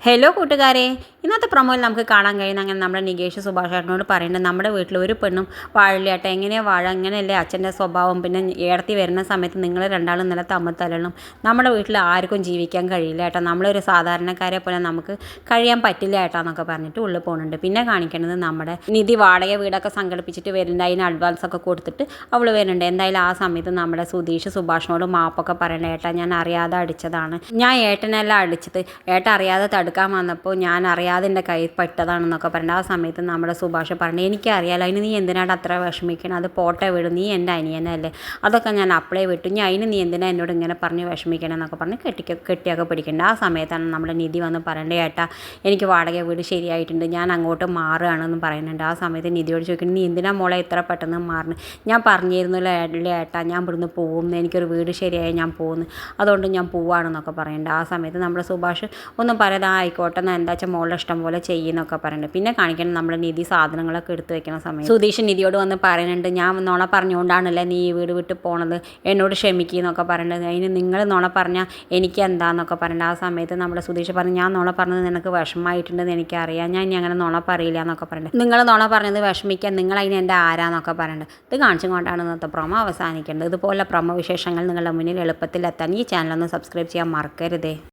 Hello കൂട്ടുകാരെ, ഇന്നത്തെ പ്രൊമോയിൽ നമുക്ക് കാണാൻ കഴിയുന്ന അങ്ങനെ നമ്മുടെ നികേഷ് സുഭാഷ് ചേട്ടനോട് പറയുന്നുണ്ട് നമ്മുടെ വീട്ടിൽ ഒരു പെണ്ണും വാഴില്ല ഏട്ടാ, എങ്ങനെയാണ് വാഴ, അങ്ങനെയല്ലേ അച്ഛൻ്റെ സ്വഭാവം, പിന്നെ ഏടത്തി വരുന്ന സമയത്ത് നിങ്ങൾ രണ്ടാളും നില തമ്മിൽ നമ്മുടെ വീട്ടിൽ ആർക്കും ജീവിക്കാൻ കഴിയില്ല ഏട്ടാ, നമ്മളൊരു സാധാരണക്കാരെ പോലെ നമുക്ക് കഴിയാൻ പറ്റില്ല ഏട്ടാ എന്നൊക്കെ പറഞ്ഞിട്ട് ഉള്ളിൽ പോകുന്നുണ്ട്. പിന്നെ കാണിക്കുന്നത് നമ്മുടെ നിധി വാടക വീടൊക്കെ സംഘടിപ്പിച്ചിട്ട് വരുന്നുണ്ട്, അതിന് അഡ്വാൻസ് ഒക്കെ കൊടുത്തിട്ട് അവൾ വരുന്നുണ്ട്. എന്തായാലും ആ സമയത്ത് നമ്മുടെ സുധീഷ് സുഭാഷിനോട് മാപ്പൊക്കെ പറയണ്ട ഏട്ടാ, ഞാൻ അറിയാതെ അടിച്ചതാണ്, ഞാൻ ഏട്ടനെല്ലാം അടിച്ചത് ഏട്ട അറിയാതെ തടുക്കാൻ വന്നപ്പോൾ ഞാൻ അറിയാതെ എൻ്റെ കയ്യിൽ പെട്ടതാണെന്നൊക്കെ പറഞ്ഞിട്ട് ആ സമയത്ത് നമ്മുടെ സുഭാഷ് പറഞ്ഞു, എനിക്കറിയാലോ അതിന് നീ എന്തിനാണ് അത്ര വിഷമിക്കണം, അത് പോട്ടെ വിടും, നീ എൻ്റെ അനിയനല്ലേ, അതൊക്കെ ഞാൻ അപ്ലൈ വിട്ടു, ഞാൻ അതിന് നീ എന്തിനാ എന്നോട് ഇങ്ങനെ പറഞ്ഞ് വിഷമിക്കണം എന്നൊക്കെ പറഞ്ഞ് കെട്ടിയൊക്കെ പിടിക്കേണ്ട. ആ സമയത്താണ് നമ്മുടെ നിധി വന്ന് പറയേണ്ടത്, ഏട്ടാ എനിക്ക് വാടക വീട് ശരിയായിട്ടുണ്ട്, ഞാൻ അങ്ങോട്ട് മാറുകയാണെന്ന് പറയുന്നുണ്ട്. ആ സമയത്ത് നിധിയോട് ചോദിക്കുന്നത്, നീ എന്തിനാ മോളെ ഇത്ര പെട്ടെന്ന് മാറുന്നു, ഞാൻ പറഞ്ഞിരുന്നല്ലോ ഏട്ടാ ഞാൻ ഇവിടുന്ന് പോകുന്നു, എനിക്കൊരു വീട് ശരിയായി ഞാൻ പോകുന്നു, അതുകൊണ്ട് ഞാൻ പോവുകയാണെന്നൊക്കെ പറയുന്നുണ്ട്. ആ സമയത്ത് നമ്മുടെ സുഭാഷ് ഒന്നും പറയാതെ ആയിക്കോട്ടെ എന്നാൽ എന്താ വെച്ചാൽ മോളുടെ ഇഷ്ടം പോലെ ചെയ്യുന്നൊക്കെ പറയുന്നുണ്ട്. പിന്നെ കാണിക്കണം നമ്മുടെ നിധി സാധനങ്ങളൊക്കെ എടുത്തു വെക്കുന്ന സമയത്ത് സുധീഷ് നിധിയോട് വന്ന് പറയുന്നുണ്ട്, ഞാൻ നുണ പറഞ്ഞുകൊണ്ടാണല്ലേ നീ ഈ വീട് വിട്ട് പോണത്, എന്നോട് ക്ഷമിക്കുന്നൊക്കെ പറയുന്നത്, അതിന് നിങ്ങൾ നുണ പറഞ്ഞാൽ എനിക്ക് എന്താണെന്നൊക്കെ പറയുന്നുണ്ട്. ആ സമയത്ത് നമ്മുടെ സുധീഷ് പറഞ്ഞു, ഞാൻ നുണ പറഞ്ഞത് നിനക്ക് വിഷമമായിട്ടുണ്ടെന്ന് എനിക്കറിയാം, ഞാൻ ഇനി അങ്ങനെ നുണ പറയില്ല എന്നൊക്കെ പറയുന്നുണ്ട്. നിങ്ങൾ നുണ പറഞ്ഞത് വിഷമിക്കാൻ, നിങ്ങൾ അതിന് എൻ്റെ ആരാന്നൊക്കെ പറയുന്നുണ്ട്. ഇത് കാണിച്ചും കൊണ്ടാണ് ഇന്നത്തെ പ്രൊമോ അവസാനിക്കേണ്ടത്. ഇതുപോലെ പ്രൊമോ വിശേഷങ്ങൾ നിങ്ങളുടെ മുന്നിൽ എളുപ്പത്തിൽ എത്താൻ ഈ ചാനലൊന്ന് സബ്സ്ക്രൈബ് ചെയ്യാൻ മറക്കരുതേ.